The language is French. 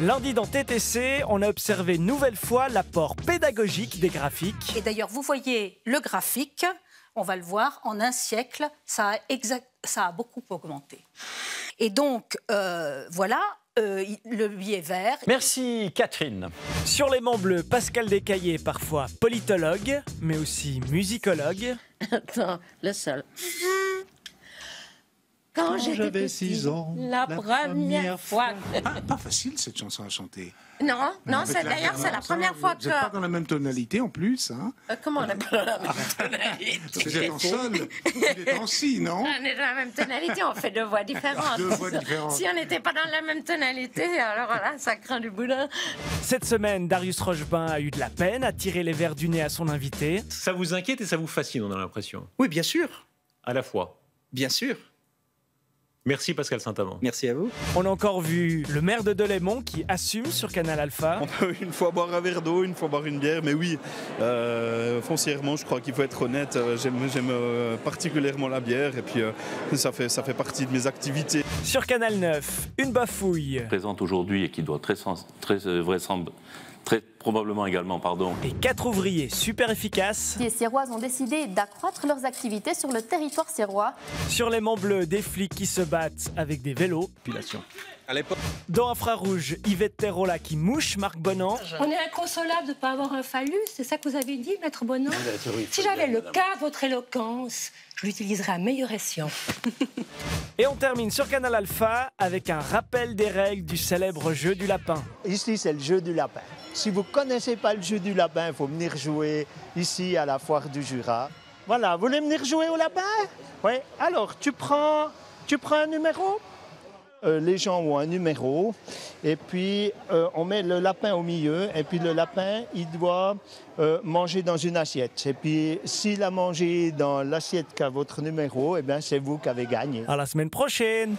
Lundi dans TTC, on a observé une nouvelle fois l'apport pédagogique des graphiques. Et d'ailleurs, vous voyez le graphique, on va le voir, en un siècle, ça a beaucoup augmenté. Et donc, voilà, le billet vert. Merci Catherine. Sur l'aimant bleu, Pascal Descaillés, parfois politologue, mais aussi musicologue. Attends, le seul. Quand j'avais 6 ans, la première fois. Pas facile cette chanson à chanter. Non, c'est d'ailleurs c'est la première fois que. Vous n'êtes pas dans la même tonalité en plus, hein. Comment on n'est pas dans la même tonalité? Vous êtes en sol, vous êtes en si, non? On est dans la même tonalité, on fait deux voix différentes. Deux voix différentes. Si on n'était pas dans la même tonalité, alors voilà, ça craint du boudin. Cette semaine, Darius Rochebin a eu de la peine à tirer les verres du nez à son invité. Ça vous inquiète et ça vous fascine, on a l'impression. Oui, bien sûr. À la fois. Bien sûr. Merci Pascal Saint-Amand. Merci à vous. On a encore vu le maire de Delémont qui assume sur Canal Alpha. On peut une fois boire un verre d'eau, une fois boire une bière, mais oui, foncièrement, je crois qu'il faut être honnête. J'aime particulièrement la bière et puis ça fait partie de mes activités. Sur Canal 9, une bafouille. Présente aujourd'hui et qui doit très probablement également, Et 4 ouvriers super efficaces. Les Siroises ont décidé d'accroître leurs activités sur le territoire sirois. Sur l'aimant bleu, des flics qui se battent avec des vélos. À l'époque. Dans Infrarouge, Yvette Terrola qui mouche Marc Bonan. On est inconsolable de ne pas avoir un phallus, c'est ça que vous avez dit, maître Bonan? Si j'avais le cas de votre éloquence, je l'utiliserais à meilleur escient. Et on termine sur Canal Alpha avec un rappel des règles du célèbre jeu du lapin. Ici, c'est le jeu du lapin. Si vous ne connaissez pas le jeu du lapin, il faut venir jouer ici à la foire du Jura. Voilà, vous voulez venir jouer au lapin? Oui. Alors, tu prends un numéro? Les gens ont un numéro et puis on met le lapin au milieu et puis le lapin, il doit manger dans une assiette. Et puis s'il a mangé dans l'assiette qu'a votre numéro, eh bien, c'est vous qui avez gagné. À la semaine prochaine!